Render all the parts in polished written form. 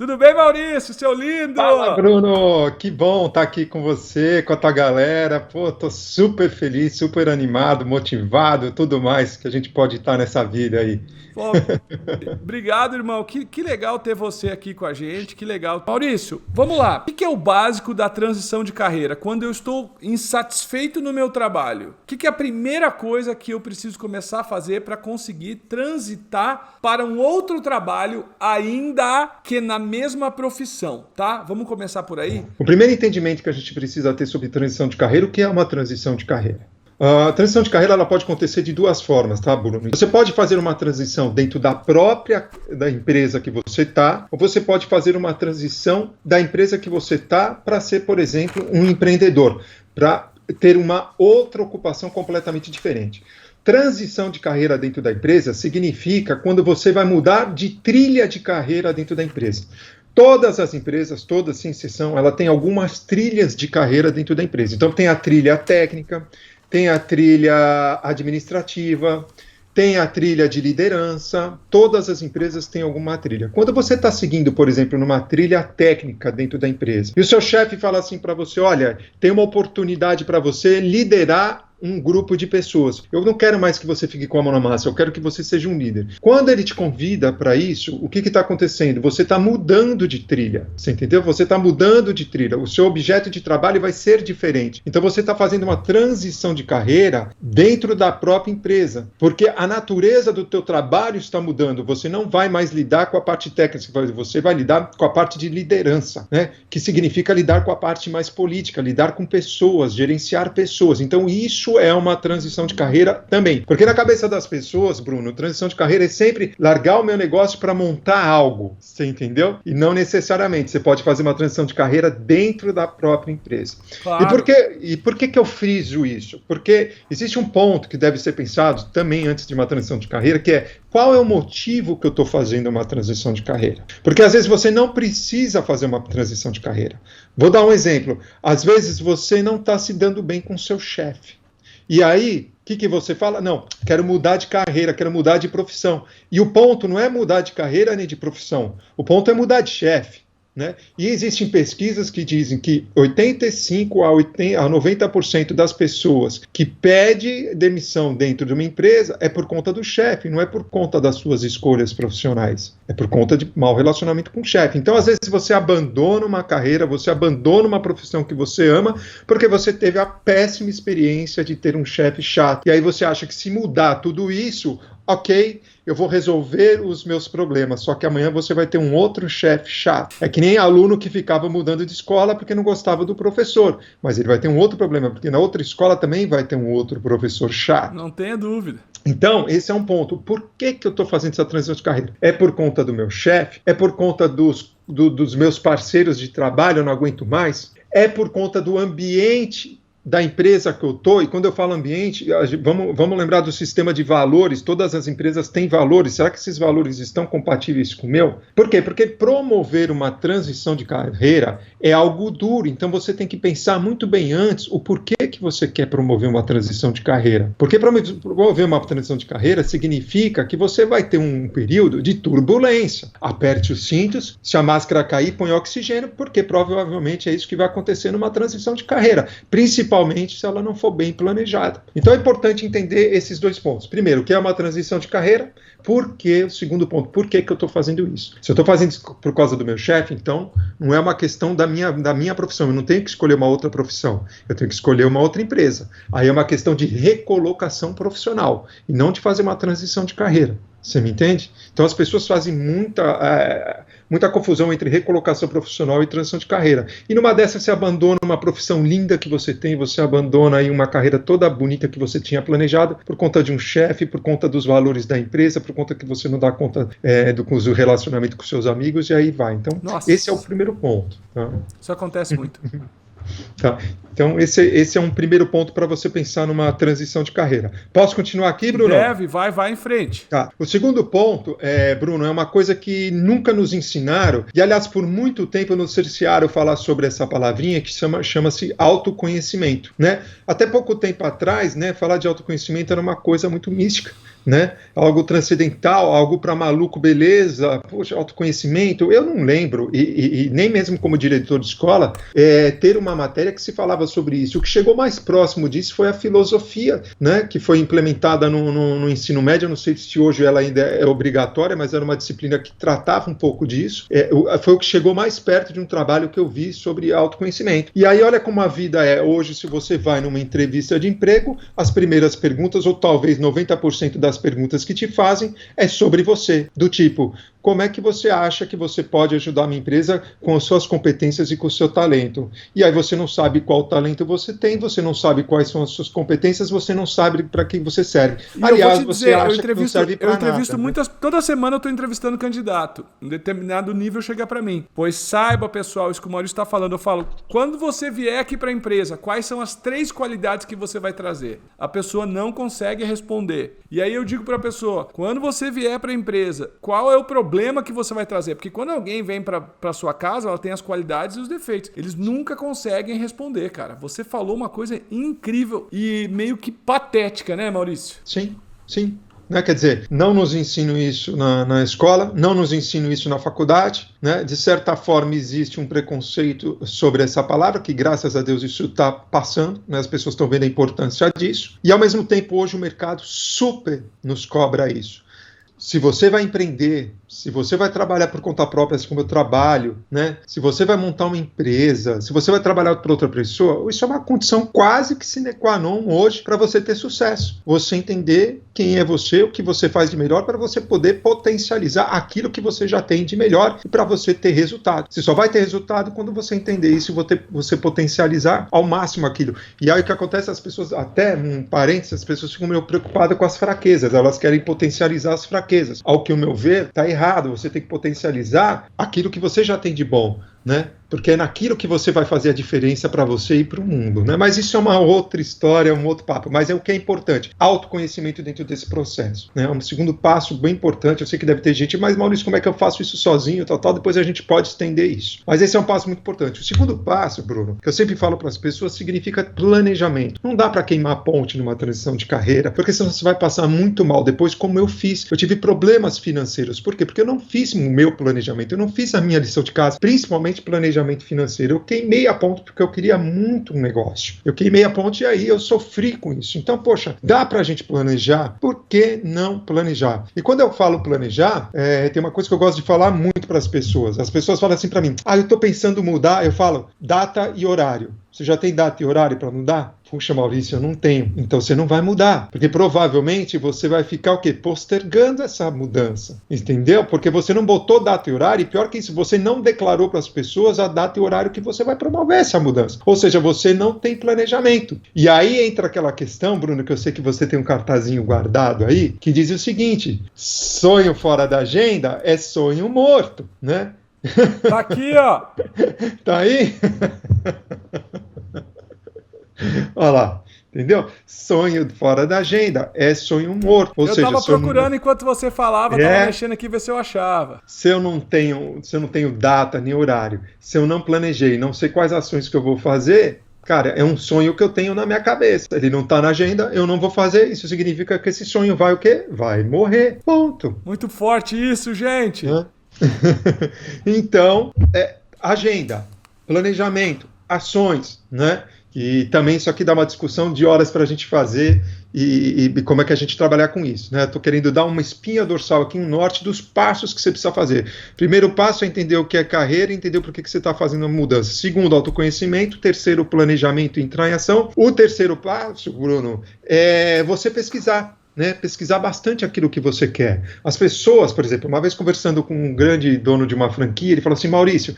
Tudo bem, Maurício, seu lindo? Fala, Bruno! Que bom estar aqui com você, com a tua galera. Pô, tô super feliz, super animado, motivado, tudo mais que a gente pode estar nessa vida aí. Pô, obrigado, irmão. Que legal ter você aqui com a gente, que legal. Maurício, vamos lá. O que é o básico da transição de carreira? Quando eu estou insatisfeito no meu trabalho, o que é a primeira coisa que eu preciso começar a fazer para conseguir transitar para um outro trabalho, ainda que na mesma profissão, tá? Vamos começar por aí? O primeiro entendimento que a gente precisa ter sobre transição de carreira, o que é uma transição de carreira? A transição de carreira ela pode acontecer de duas formas, tá, Bruno? Você pode fazer uma transição dentro da empresa que você está, ou você pode fazer uma transição da empresa que você está para ser, por exemplo, um empreendedor, para ter uma outra ocupação completamente diferente. Transição de carreira dentro da empresa significa quando você vai mudar de trilha de carreira dentro da empresa. Todas as empresas, todas sem exceção, ela tem algumas trilhas de carreira dentro da empresa. Então tem a trilha técnica, tem a trilha administrativa, tem a trilha de liderança, todas as empresas têm alguma trilha. Quando você está seguindo, por exemplo, numa trilha técnica dentro da empresa, e o seu chefe fala assim para você, olha, tem uma oportunidade para você liderar um grupo de pessoas. Eu não quero mais que você fique com a mão na massa, eu quero que você seja um líder. Quando ele te convida para isso, o que está acontecendo? Você está mudando de trilha, você entendeu? Você está mudando de trilha, o seu objeto de trabalho vai ser diferente. Então você está fazendo uma transição de carreira dentro da própria empresa, porque a natureza do teu trabalho está mudando, você não vai mais lidar com a parte técnica, você vai lidar com a parte de liderança, né? Que significa lidar com a parte mais política, lidar com pessoas, gerenciar pessoas. Então isso é uma transição de carreira também. Porque na cabeça das pessoas, Bruno, transição de carreira é sempre largar o meu negócio para montar algo. Você entendeu? E não necessariamente. Você pode fazer uma transição de carreira dentro da própria empresa. Claro. E por que eu friso isso? Porque existe um ponto que deve ser pensado também antes de uma transição de carreira, que é qual é o motivo que eu estou fazendo uma transição de carreira? Porque às vezes você não precisa fazer uma transição de carreira. Vou dar um exemplo. Às vezes você não está se dando bem com o seu chefe. E aí, o que você fala? Não, quero mudar de carreira, quero mudar de profissão. E o ponto não é mudar de carreira nem de profissão. O ponto é mudar de chefe. Né? E existem pesquisas que dizem que 85% a 90% das pessoas que pedem demissão dentro de uma empresa é por conta do chefe, não é por conta das suas escolhas profissionais, é por conta de mau relacionamento com o chefe. Então, às vezes, você abandona uma carreira, você abandona uma profissão que você ama, porque você teve a péssima experiência de ter um chefe chato. E aí você acha que se mudar tudo isso, ok, eu vou resolver os meus problemas, só que amanhã você vai ter um outro chefe chato. É que nem aluno que ficava mudando de escola porque não gostava do professor, mas ele vai ter um outro problema, porque na outra escola também vai ter um outro professor chato. Não tenha dúvida. Então, esse é um ponto. Por que eu estou fazendo essa transição de carreira? É por conta do meu chefe? É por conta dos meus parceiros de trabalho, eu não aguento mais? É por conta do ambiente da empresa que eu estou, e quando eu falo ambiente, vamos lembrar do sistema de valores, todas as empresas têm valores, será que esses valores estão compatíveis com o meu? Por quê? Porque promover uma transição de carreira é algo duro, então você tem que pensar muito bem antes o porquê que você quer promover uma transição de carreira. Porque promover uma transição de carreira significa que você vai ter um período de turbulência. Aperte os cintos, se a máscara cair, põe oxigênio, porque provavelmente é isso que vai acontecer numa transição de carreira, principalmente se ela não for bem planejada. Então é importante entender esses dois pontos. Primeiro, o que é uma transição de carreira? O segundo ponto, por que eu estou fazendo isso? Se eu estou fazendo isso por causa do meu chefe, então não é uma questão da minha profissão. Eu não tenho que escolher uma outra profissão. Eu tenho que escolher uma outra empresa. Aí é uma questão de recolocação profissional e não de fazer uma transição de carreira. Você me entende? Então as pessoas fazem muita confusão entre recolocação profissional e transição de carreira. E numa dessas você abandona uma profissão linda que você tem, você abandona aí uma carreira toda bonita que você tinha planejado por conta de um chefe, por conta dos valores da empresa, por conta que você não dá conta do relacionamento com seus amigos, e aí vai. Então, esse é o primeiro ponto. Tá? Isso acontece muito. Tá? Então, esse é um primeiro ponto para você pensar numa transição de carreira. Posso continuar aqui, Bruno? Deve, vai em frente. Tá. O segundo ponto, Bruno, é uma coisa que nunca nos ensinaram, e aliás, por muito tempo no cerciário falar sobre essa palavrinha que chama-se autoconhecimento, né? Até pouco tempo atrás, né, falar de autoconhecimento era uma coisa muito mística, né? Algo transcendental, algo para maluco, beleza, poxa, autoconhecimento, eu não lembro, e nem mesmo como diretor de escola, ter uma matéria que se falava sobre isso. O que chegou mais próximo disso foi a filosofia, né, que foi implementada no ensino médio, eu não sei se hoje ela ainda é obrigatória, mas era uma disciplina que tratava um pouco disso, foi o que chegou mais perto de um trabalho que eu vi sobre autoconhecimento. E aí olha como a vida é, hoje se você vai numa entrevista de emprego, as primeiras perguntas, ou talvez 90% das perguntas que te fazem é sobre você, do tipo, como é que você acha que você pode ajudar a minha empresa com as suas competências e com o seu talento? E aí você não sabe qual talento você tem, você não sabe quais são as suas competências, você não sabe para que você serve. E aliás, você acha que não serve para nada. Eu entrevisto muitas, toda semana eu estou entrevistando candidato. Em determinado nível chega para mim. Pois saiba, pessoal, isso que o Maurício está falando, eu falo, quando você vier aqui para a empresa, quais são as 3 qualidades que você vai trazer? A pessoa não consegue responder. E aí eu digo para a pessoa, quando você vier para a empresa, qual é o problema que você vai trazer? Porque quando alguém vem para sua casa, ela tem as qualidades e os defeitos. Eles nunca conseguem responder, cara. Você falou uma coisa incrível e meio que patética, né, Maurício? Sim, sim. Né? Quer dizer, não nos ensinam isso na escola, não nos ensinam isso na faculdade, né? De certa forma existe um preconceito sobre essa palavra, que graças a Deus isso está passando, né? As pessoas estão vendo a importância disso, e ao mesmo tempo hoje o mercado super nos cobra isso. Se você vai empreender, se você vai trabalhar por conta própria, assim como eu trabalho, né? Se você vai montar uma empresa, se você vai trabalhar para outra pessoa, isso é uma condição quase que sine qua non hoje para você ter sucesso. Você entender quem é você, o que você faz de melhor, para você poder potencializar aquilo que você já tem de melhor e para você ter resultado. Você só vai ter resultado quando você entender isso e você potencializar ao máximo aquilo. E aí o que acontece, as pessoas, até um parênteses, as pessoas ficam meio preocupadas com as fraquezas, elas querem potencializar as fraquezas. Ao que o meu ver, está errado. Você tem que potencializar aquilo que você já tem de bom, né? Porque é naquilo que você vai fazer a diferença para você e para o mundo, né? Mas isso é uma outra história, um outro papo. Mas é o que é importante, autoconhecimento dentro desse processo, né? Um segundo passo bem importante, eu sei que deve ter gente, mas Maurício, como é que eu faço isso sozinho, tal, depois a gente pode estender isso. Mas esse é um passo muito importante. O segundo passo, Bruno, que eu sempre falo para as pessoas, significa planejamento. Não dá para queimar a ponte numa transição de carreira, porque senão você vai passar muito mal depois, como eu fiz. Eu tive problemas financeiros. Por quê? Porque eu não fiz o meu planejamento, eu não fiz a minha lição de casa, principalmente planejamento financeiro. Eu queimei a ponte porque eu queria muito um negócio. Eu queimei a ponte e aí eu sofri com isso. Então, poxa, dá pra gente planejar? Por que não planejar? E quando eu falo planejar, tem uma coisa que eu gosto de falar muito para as pessoas. As pessoas falam assim para mim, eu tô pensando em mudar, eu falo data e horário. Você já tem data e horário para mudar? Puxa, Maurício, eu não tenho. Então você não vai mudar. Porque provavelmente você vai ficar o quê? Postergando essa mudança. Entendeu? Porque você não botou data e horário. E pior que isso, você não declarou para as pessoas a data e horário que você vai promover essa mudança. Ou seja, você não tem planejamento. E aí entra aquela questão, Bruno, que eu sei que você tem um cartazinho guardado aí, que diz o seguinte: sonho fora da agenda é sonho morto, né? Tá aqui, ó. Tá aí? Olha lá, entendeu? Sonho fora da agenda é sonho morto. Ou seja, eu tava procurando enquanto você falava, tava mexendo aqui ver se eu achava. Se eu não tenho data nem horário, se eu não planejei, não sei quais ações que eu vou fazer, cara, é um sonho que eu tenho na minha cabeça. Ele não tá na agenda, eu não vou fazer. Isso significa que esse sonho vai o quê? Vai morrer. Ponto. Muito forte isso, gente. Então, agenda, planejamento, ações, né? E também isso aqui dá uma discussão de horas para a gente fazer e como é que a gente trabalhar com isso, né? Estou querendo dar uma espinha dorsal aqui, um norte dos passos que você precisa fazer. Primeiro passo é entender o que é carreira e entender por que você está fazendo a mudança. Segundo, autoconhecimento. Terceiro, planejamento e entrar em ação. O terceiro passo, Bruno, é você pesquisar. né, pesquisar bastante aquilo que você quer. As pessoas, por exemplo, uma vez conversando com um grande dono de uma franquia, ele falou assim, Maurício,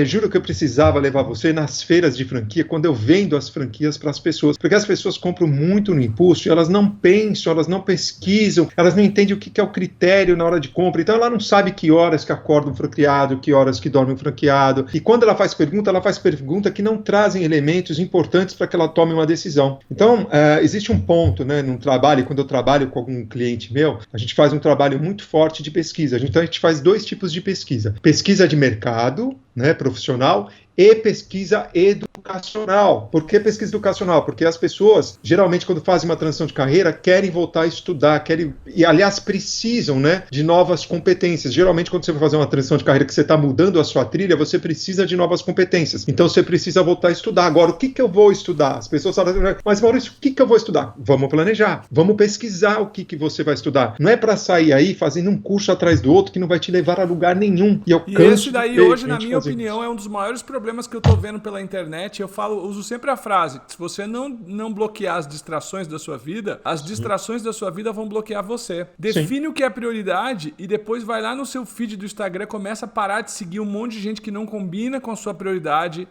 juro que eu precisava levar você nas feiras de franquia, quando eu vendo as franquias para as pessoas, porque as pessoas compram muito no impulso, e elas não pensam, elas não pesquisam, elas não entendem o que é o critério na hora de compra, então ela não sabe que horas que acorda um franqueado, que horas que dorme um franqueado, e quando ela faz pergunta que não trazem elementos importantes para que ela tome uma decisão. Então, existe um ponto, né, num trabalho, quando eu trabalho com algum cliente meu, a gente faz um trabalho muito forte de pesquisa. Então, a gente faz 2 tipos de pesquisa. Pesquisa de mercado, né, profissional, e pesquisa educacional. Por que pesquisa educacional? Porque as pessoas, geralmente, quando fazem uma transição de carreira, querem voltar a estudar, e, aliás, precisam, né, de novas competências. Geralmente, quando você vai fazer uma transição de carreira que você está mudando a sua trilha, você precisa de novas competências. Então, você precisa voltar a estudar. Agora, o que eu vou estudar? As pessoas falam, mas Maurício, o que eu vou estudar? Vamos planejar, vamos pesquisar o que você vai estudar. Não é para sair aí fazendo um curso atrás do outro que não vai te levar a lugar nenhum. E esse daí, hoje, na minha opinião, é um dos maiores problemas que eu tô vendo pela internet. Eu uso sempre a frase, se você não bloquear as distrações da sua vida, as distrações da sua vida vão bloquear você. Define Sim. o que é prioridade e depois vai lá no seu feed do Instagram, começa a parar de seguir um monte de gente que não combina com a sua prioridade.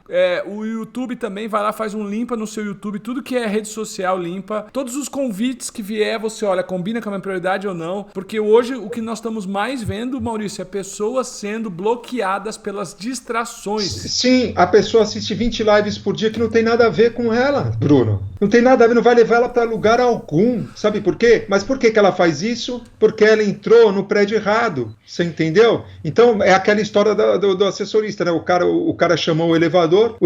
O YouTube também, vai lá, faz um limpa no seu YouTube, tudo que é rede social limpa. Todos os convites que vier, você olha, combina com a minha prioridade ou não. Porque hoje o que nós estamos mais vendo, Maurício, é pessoas sendo bloqueadas pelas distrações. Sim, a pessoa assiste 20 lives por dia que não tem nada a ver com ela, Bruno. Não tem nada a ver, não vai levar ela para lugar algum. Sabe por quê? Mas por que ela faz isso? Porque ela entrou no prédio errado. Você entendeu? Então, é aquela história do assessorista, né? O cara chamou o elevador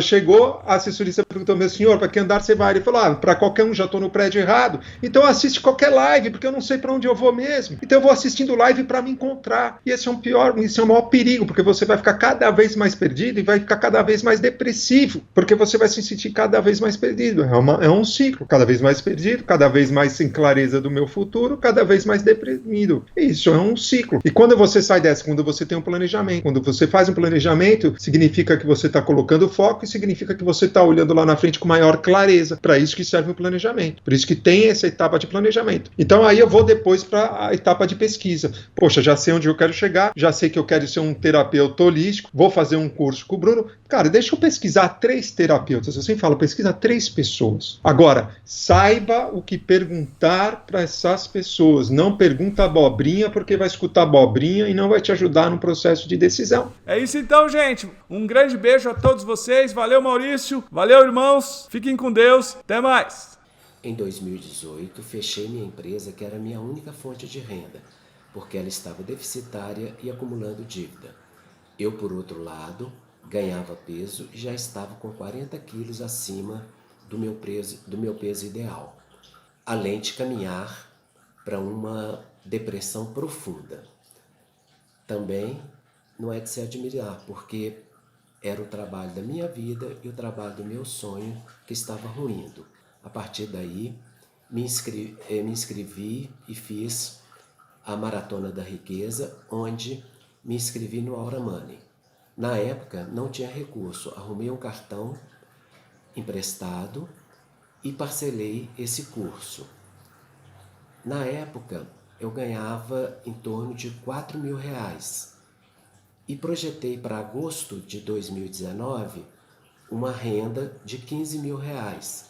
chegou, a assessorista perguntou, meu senhor, para que andar você vai? Ele falou, para qualquer um, já estou no prédio errado. Então assiste qualquer live, porque eu não sei para onde eu vou mesmo. Então eu vou assistindo live para me encontrar. E esse é o maior perigo, porque você vai ficar cada vez mais perdido e vai ficar cada vez mais depressivo, porque você vai se sentir cada vez mais perdido. É um ciclo, cada vez mais perdido, cada vez mais sem clareza do meu futuro, cada vez mais deprimido. Isso é um ciclo. E quando você sai dessa, quando você tem um planejamento, quando você faz um planejamento, significa que você está colocando foco e significa que você está olhando lá na frente com maior clareza. Para isso que serve o planejamento. Por isso que tem essa etapa de planejamento. Então aí eu vou depois para a etapa de pesquisa. Poxa, já sei onde eu quero chegar, já sei que eu quero ser um terapeuta holístico, vou fazer um curso com o Bruno. Cara, deixa eu pesquisar 3 terapeutas. Eu sempre falo, pesquisa 3 pessoas. Agora, saiba o que perguntar para essas pessoas. Não pergunta abobrinha, porque vai escutar abobrinha e não vai te ajudar no processo de decisão. É isso então, gente. Um grande beijo a todos vocês. Valeu, Maurício. Valeu, irmãos. Fiquem com Deus. Até mais. Em 2018, fechei minha empresa, que era minha única fonte de renda, porque ela estava deficitária e acumulando dívida. Eu, por outro lado, ganhava peso e já estava com 40 quilos acima do meu peso ideal, além de caminhar para uma depressão profunda. Também não é de se admirar, porque era o trabalho da minha vida e o trabalho do meu sonho que estava ruindo. A partir daí, me inscrevi e fiz a Maratona da Riqueza, onde me inscrevi no Aura Money. Na época, não tinha recurso, arrumei um cartão emprestado e parcelei esse curso. Na época, eu ganhava em torno de R$4.000 e projetei para agosto de 2019 uma renda de R$15.000.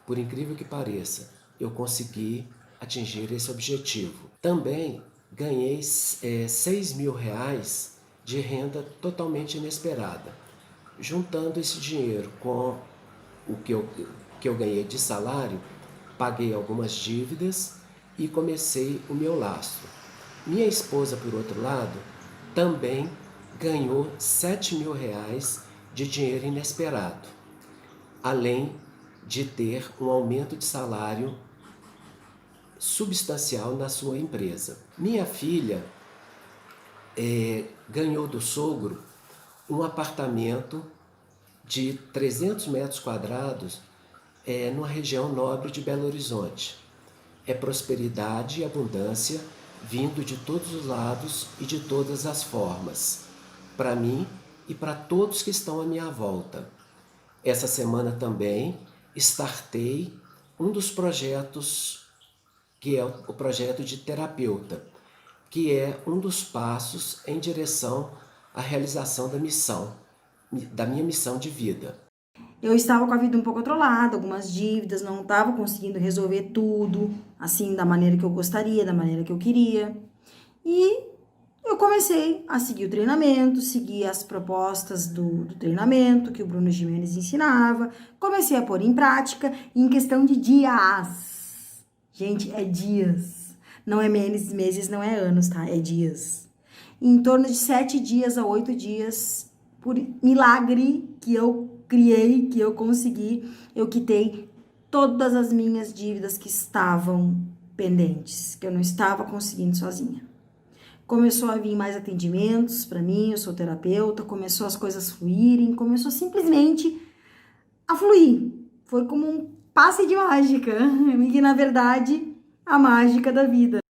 Por incrível que pareça, eu consegui atingir esse objetivo. Também ganhei R$6.000 de renda totalmente inesperada. Juntando esse dinheiro com o que eu ganhei de salário, paguei algumas dívidas e comecei o meu lastro. Minha esposa, por outro lado, também ganhou R$7.000 de dinheiro inesperado, além de ter um aumento de salário substancial na sua empresa. Minha filha ganhou do sogro um apartamento de 300 metros quadrados numa região nobre de Belo Horizonte. É prosperidade e abundância vindo de todos os lados e de todas as formas, para mim e para todos que estão à minha volta. Essa semana também startei um dos projetos que é o projeto de terapeuta, que é um dos passos em direção à realização da minha missão de vida. Eu estava com a vida um pouco controlada, algumas dívidas, não estava conseguindo resolver tudo, assim, da maneira que eu gostaria, da maneira que eu queria. E eu comecei a seguir o treinamento, seguir as propostas do treinamento que o Bruno Gimenez ensinava, comecei a pôr em prática em questão de dias. Gente, é dias. Não é meses, não é anos, tá? É dias. Em torno de 7 dias a 8 dias, por milagre que eu criei, que eu consegui, eu quitei todas as minhas dívidas que estavam pendentes, que eu não estava conseguindo sozinha. Começou a vir mais atendimentos para mim, eu sou terapeuta, começou as coisas fluírem, começou simplesmente a fluir. Foi como um passe de mágica, e na verdade, a mágica da vida.